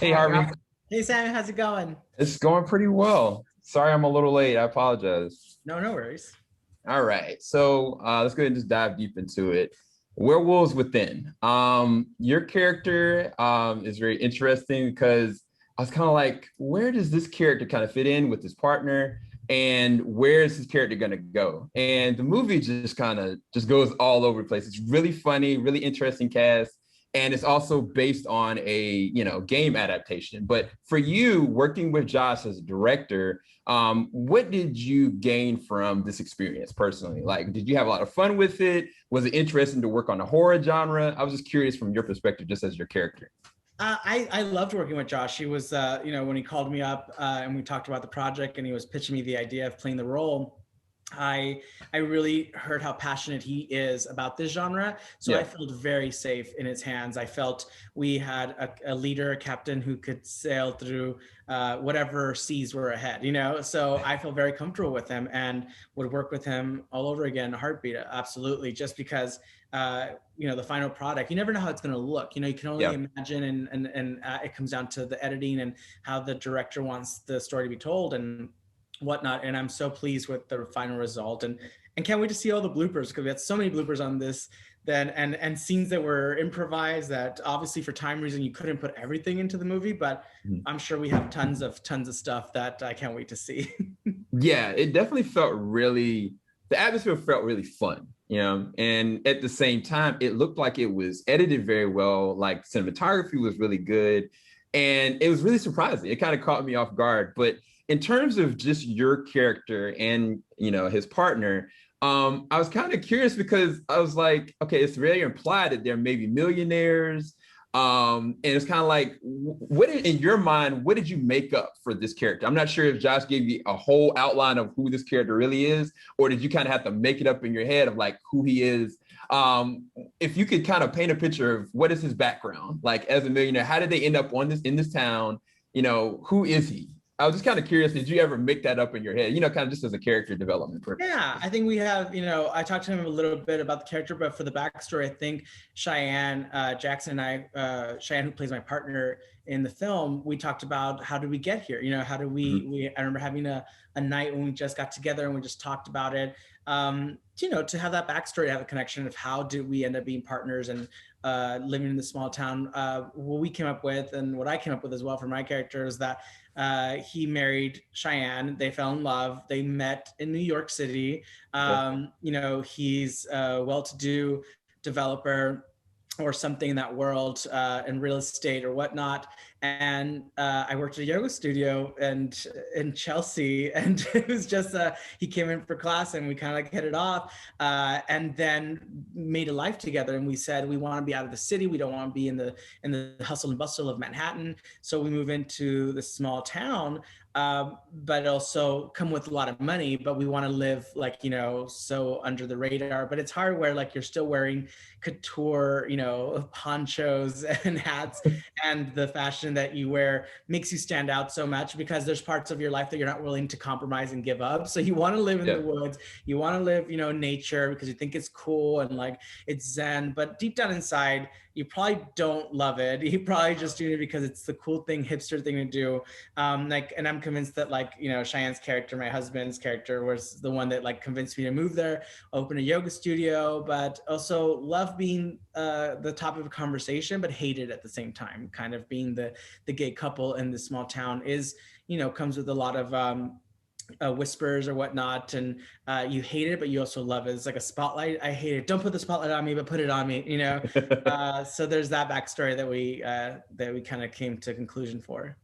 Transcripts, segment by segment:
Hey, Harvey. Hey Sam, how's it going? It's going pretty well. Sorry, I'm a little late. I apologize. No, no worries. All right. So let's go ahead and just dive deep into it. Werewolves Within. Your character is very interesting because I was kind of like, where does this character kind of fit in with his partner? And where is his character going to go? And the movie just kind of just goes all over the place. It's really funny, really interesting cast. And it's also based on a game adaptation. But for you, working with Josh as a director, what did you gain from this experience personally? Like, did you have a lot of fun with it? Was it interesting to work on the horror genre? I was just curious from your perspective, just as your character. I loved working with Josh. He was, when he called me up and we talked about the project and he was pitching me the idea of playing the role. I really heard how passionate he is about this genre. So I felt very safe in his hands. I felt we had a leader, a captain who could sail through whatever seas were ahead, So I feel very comfortable with him and would work with him all over again in a heartbeat. Absolutely. Just because, the final product, you never know how it's going to look. You can only imagine and it comes down to the editing and how the director wants the story to be told and whatnot. And I'm so pleased with the final result and can't wait to see all the bloopers because we had so many bloopers on this then and scenes that were improvised that obviously for time reason you couldn't put everything into the movie, but I'm sure we have tons of stuff that I can't wait to see. Yeah, it definitely felt the atmosphere felt really fun, and at the same time, it looked like it was edited very well. Like cinematography was really good and it was really surprising. It kind of caught me off guard, but in terms of just your character and his partner, I was kind of curious because I was like, okay, it's very implied that they're maybe millionaires, and it's kind of like, what in your mind, what did you make up for this character? I'm not sure if Josh gave you a whole outline of who this character really is, or did you kind of have to make it up in your head of like who he is? If you could kind of paint a picture of what is his background, like as a millionaire, how did they end up in this town? Who is he? I was just kind of curious, did you ever make that up in your head, kind of just as a character development purpose? Yeah, I think we have, I talked to him a little bit about the character, but for the backstory, I think Cheyenne, Jackson and Cheyenne, who plays my partner in the film, we talked about how did we get here? How do I remember having a night when we just got together and we just talked about it, to have that backstory, to have a connection of how did we end up being partners and living in the small town. What we came up with and what I came up with as well for my character is that he married Cheyenne. They fell in love. They met in New York City. He's a well-to-do developer or something in that world, in real estate or whatnot. And I worked at a yoga studio and in Chelsea, and it was just he came in for class and we kind of like hit it off, and then made a life together. And we said we want to be out of the city. We don't want to be in the hustle and bustle of Manhattan. So we move into this small town, but also come with a lot of money, but we want to live like, so under the radar. But it's hard where like you're still wearing couture, ponchos and hats, and the fashion that you wear makes you stand out so much because there's parts of your life that you're not willing to compromise and give up. So you want to live in the woods, you want to live, nature because you think it's cool and like it's zen, but deep down inside, you probably don't love it. You probably just do it because it's the cool thing, hipster thing to do. And I'm convinced that like, Cheyenne's character, my husband's character, was the one that like convinced me to move there, open a yoga studio, but also love being the topic of conversation, but hate it at the same time. Kind of being the gay couple in this small town is, comes with a lot of whispers or whatnot, and you hate it, but you also love it. It's like a spotlight. I hate it. Don't put the spotlight on me, but put it on me. So there's that backstory that we kind of came to conclusion for.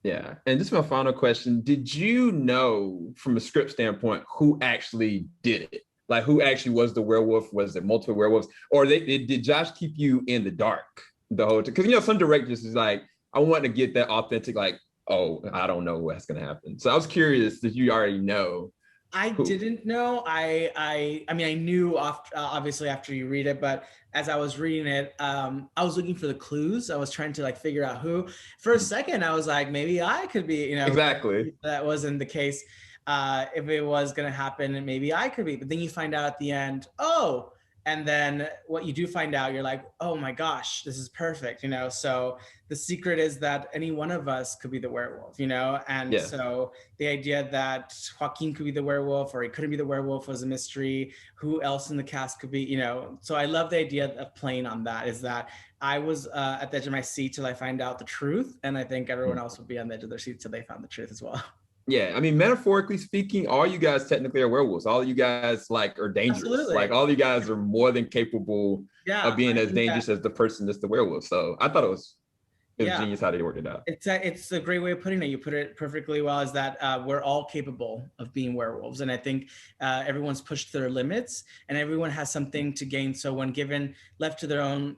Yeah, and just my final question: did you know from a script standpoint who actually did it? Like, who actually was the werewolf? Was it multiple werewolves, or did Josh keep you in the dark the whole time? Because some directors is like, I want to get that authentic, like, oh, I don't know what's gonna happen. So I was curious, did you already know? I didn't know. I mean, I knew obviously after you read it, but as I was reading it, I was looking for the clues. I was trying to like figure out who. For a second, I was like, maybe I could be, Exactly. That wasn't the case. If it was going to happen, and maybe I could be. But then you find out at the end, oh, And then what you do find out, you're like, oh my gosh, this is perfect, you know? So the secret is that any one of us could be the werewolf, you know? And so the idea that Joaquin could be the werewolf or he couldn't be the werewolf was a mystery. Who else in the cast could be, you know? So I love the idea of playing on that, is that I was at the edge of my seat till I find out the truth. And I think everyone else would be on the edge of their seat till they found the truth as well. Yeah, I mean, metaphorically speaking, all you guys technically are werewolves. All you guys like are dangerous. Absolutely. Like all you guys are more than capable of being as dangerous as the person that's the werewolf. So I thought it was genius how they worked it out. It's a great way of putting it. You put it perfectly well, is that we're all capable of being werewolves. And I think everyone's pushed their limits and everyone has something to gain. So when left to their own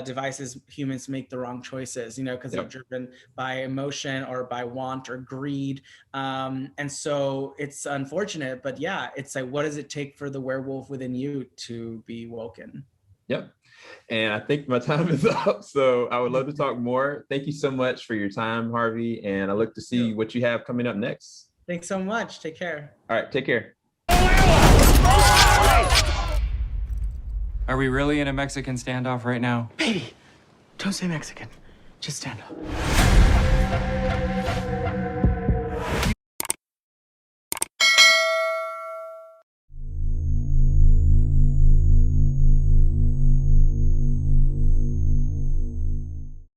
devices, humans make the wrong choices, you know, because they're driven by emotion or by want or greed. And so it's unfortunate, but yeah, it's like, what does it take for the werewolf within you to be woken? Yep. And I think my time is up. So I would love to talk more. Thank you so much for your time, Harvey. And I look to see what you have coming up next. Thanks so much. Take care. All right. Take care. Are we really in a Mexican standoff right now? Baby, don't say Mexican. Just stand up.